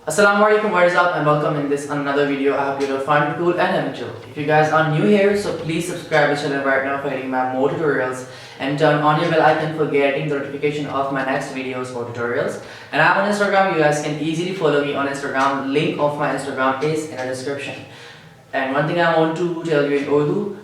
Assalamu Alaikum, what is up, and welcome in this another video. I hope you'll find it cool and enjoy. If you guys are new here, so please subscribe to the channel right now for getting my more tutorials and turn on your bell icon for getting the notification of my next videos or tutorials. And I'm on Instagram. You guys can easily follow me on Instagram. Link of my Instagram is in the description. And one thing I want to tell you in Urdu,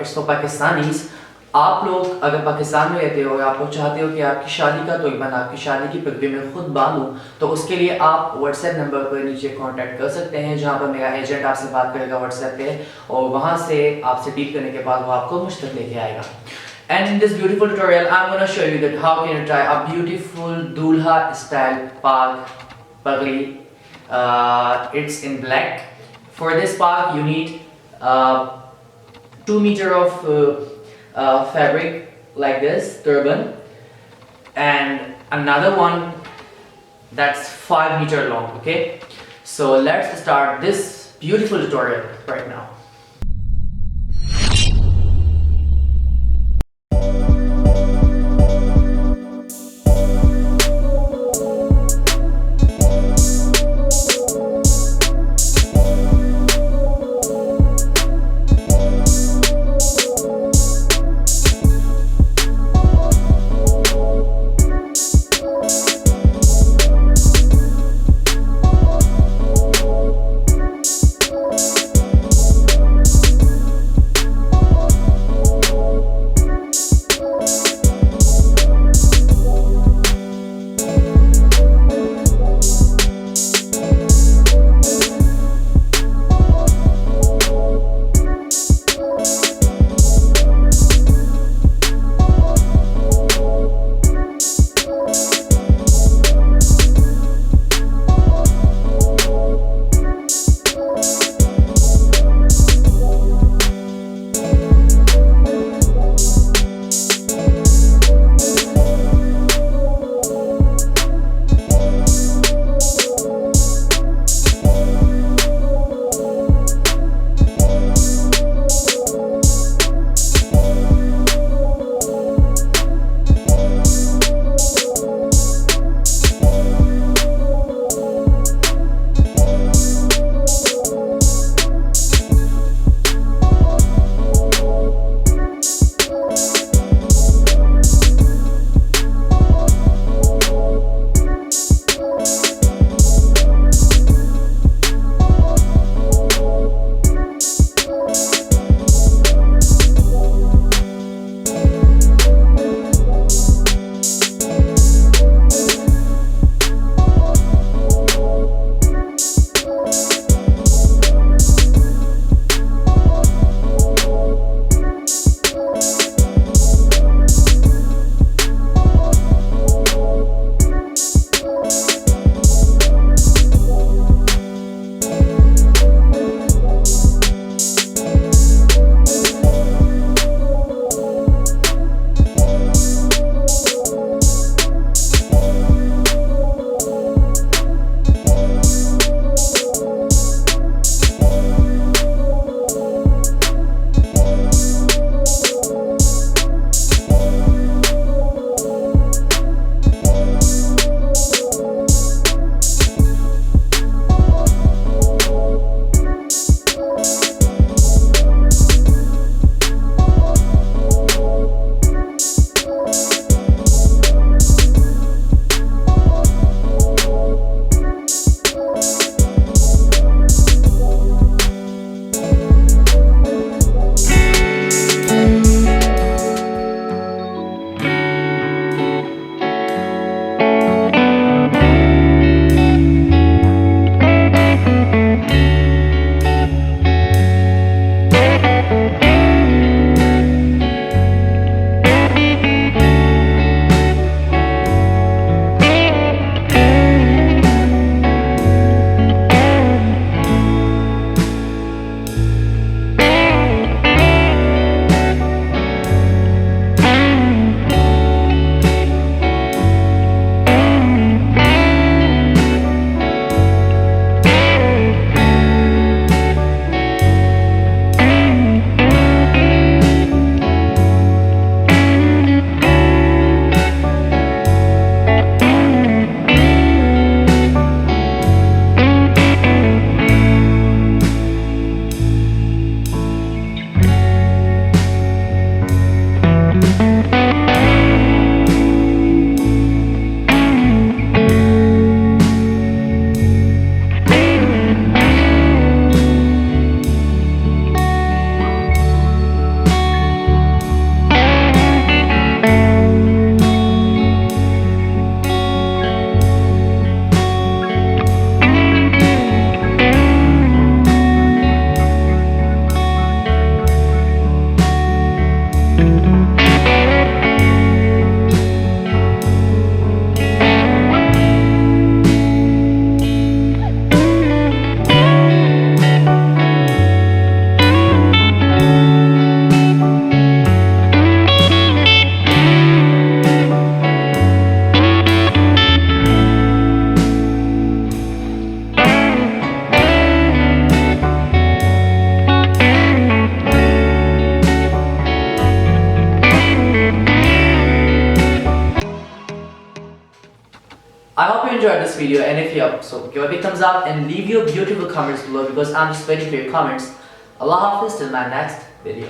it's for Pakistanis. आप लोग अगर पाकिस्तान में रहते हो या आप लोग चाहते हो कि आपकी शादी का तोयबन आपकी शादी की पगड़ी में खुद बांधूं, तो उसके लिए आप व्हाट्सएप नंबर पर नीचे कांटेक्ट कर सकते हैं, जहां पर मेरा एजेंट आपसे बात करेगा व्हाट्सएप पे, और वहां से आपसे डील करने के बाद वो आपको मुझ तक लेके आएगा. And in this beautiful tutorial, I'm gonna show you that how can you try a beautiful दूल्हा style pagri. It's in black. For this pag, you need 2 meters of fabric like this, turban, and another one that's 5 meters long. Okay, so let's start this beautiful tutorial right now. I hope you enjoyed this video, and if you have, so give a big thumbs up and leave your beautiful comments below because I'm just waiting for your comments. Allah Hafiz till my next video.